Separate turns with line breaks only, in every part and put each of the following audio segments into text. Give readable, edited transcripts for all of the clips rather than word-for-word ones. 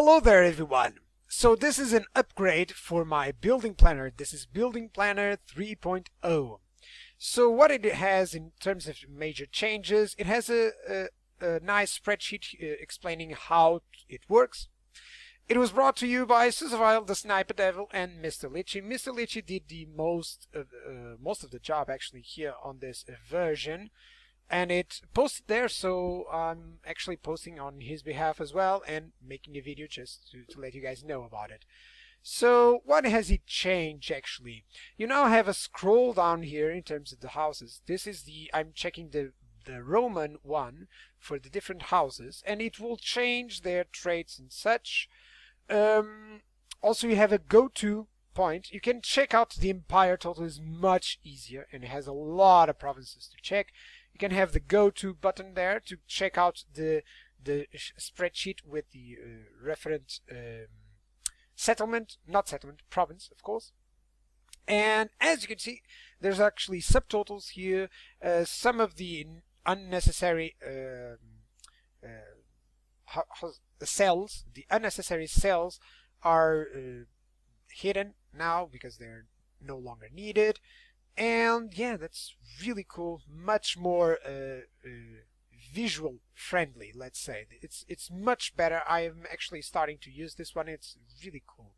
Hello there everyone. So this is an upgrade for my building planner. This is Building Planner 3.0. So what it has in terms of major changes, it has a nice spreadsheet explaining how it works. It was brought to you by Susavile, the Sniper Devil, and Mr.Lichti. Mr.Lichti did the most of the job actually here on this version. And it posted there, so I'm actually posting on his behalf as well and making a video just to let you guys know about it. So what has it changed actually? You now have a scroll down here in terms of the houses. This is I'm checking the Roman one for the different houses, and it will change their traits and such. Also you have a go-to point. You can check out the empire total, is much easier and it has a lot of provinces to check. You can have the go-to button there to check out the spreadsheet with the referent province, of course. And as you can see, there's actually subtotals here. Some of the unnecessary cells, the unnecessary cells are hidden now because they're no longer needed. And yeah, that's really cool, much more visual friendly, let's say. It's much better. I am actually starting to use this one. It's really cool.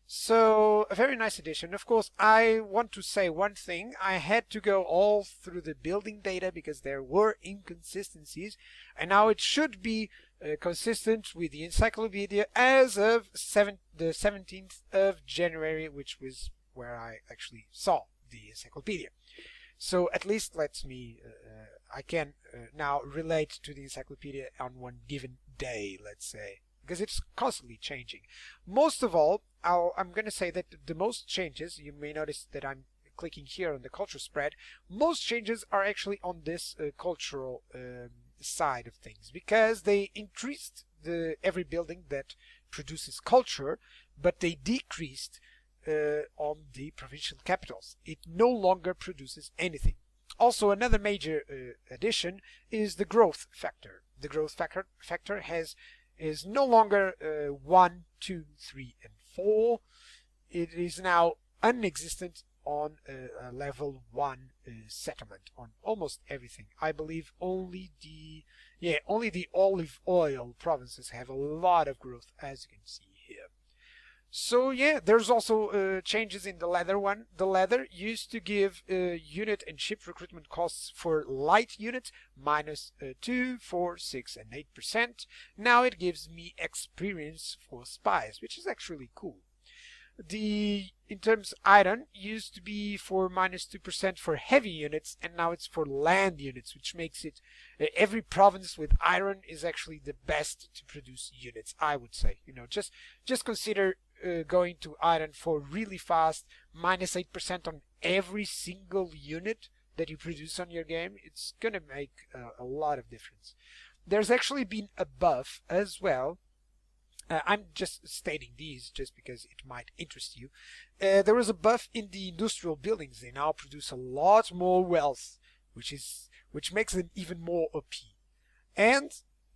So a very nice addition. Of course, I want to say one thing. I had to go all through the building data because there were inconsistencies, and now it should be consistent with the encyclopedia as of the 17th of January, which was where I actually saw the encyclopedia. So at least lets me I can now relate to the encyclopedia on one given day, let's say, because it's constantly changing. Most of all, I'm going to say that the most changes, you may notice that I'm clicking here on the culture spread, most changes are actually on this cultural side of things, because they increased every building that produces culture, but they decreased on the provincial capitals. It no longer produces anything. Also, another major addition is the growth factor. The growth factor is no longer 1, 2, 3, and 4. It is now unexistent on a level 1 settlement on almost everything. I believe only the olive oil provinces have a lot of growth, as you can see here. So yeah, there's also changes in the leather one. The leather used to give unit and ship recruitment costs for light units minus 2, 4, 6, and 8%. Now it gives me experience for spies, which is actually cool. In terms of iron, used to be for minus 2% for heavy units, and now it's for land units, which makes it every province with iron is actually the best to produce units, I would say. You know, just consider going to iron for really fast, minus 8% on every single unit that you produce on your game. It's gonna make a lot of difference. There's actually been a buff as well. I'm just stating these just because it might interest you. There was a buff in the industrial buildings. They now produce a lot more wealth, which makes them even more OP. And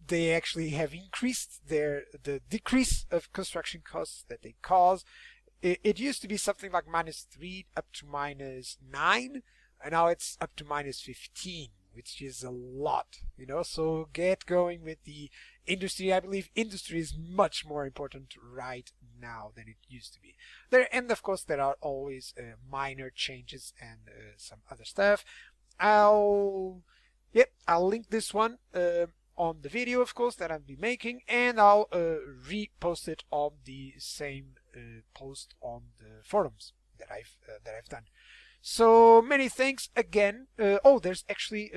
they actually have increased the decrease of construction costs that they cause. It used to be something like minus 3 up to minus 9, and now it's up to minus 15, which is a lot, you know. So get going with the industry. I believe industry is much more important right now than it used to be. And of course there are always minor changes and some other stuff. I'll link this one on the video, of course, that I'll be making, and I'll repost it on the same post on the forums that I've done. So many thanks again. There's actually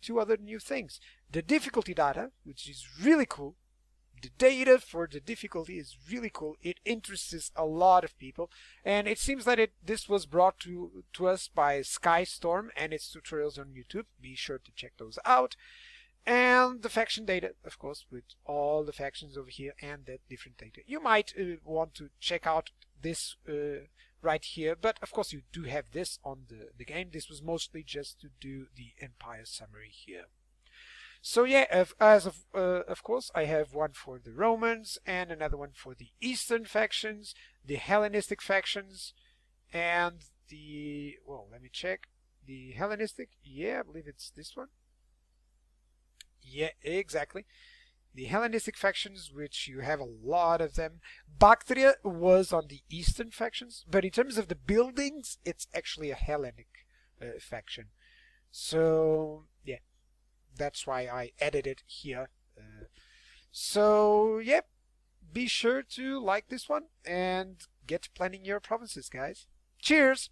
2 other new things. The difficulty data, which is really cool. The data for the difficulty is really cool. It interests a lot of people, and it seems that this was brought to us by Skystorm and its tutorials on YouTube. Be sure to check those out. And the faction data, of course, with all the factions over here and the different data. You might want to check out this right here, but of course you do have this on the game. This was mostly just to do the empire summary here. So yeah, of course, I have one for the Romans and another one for the Eastern factions, the Hellenistic factions, and the, well, let me check. The Hellenistic, yeah, I believe it's this one. Yeah, exactly. The Hellenistic factions, which you have a lot of them. Bactria was on the Eastern factions, but in terms of the buildings, it's actually a Hellenic faction. So yeah, that's why I added it here. So yeah, be sure to like this one and get planning your provinces, guys. Cheers!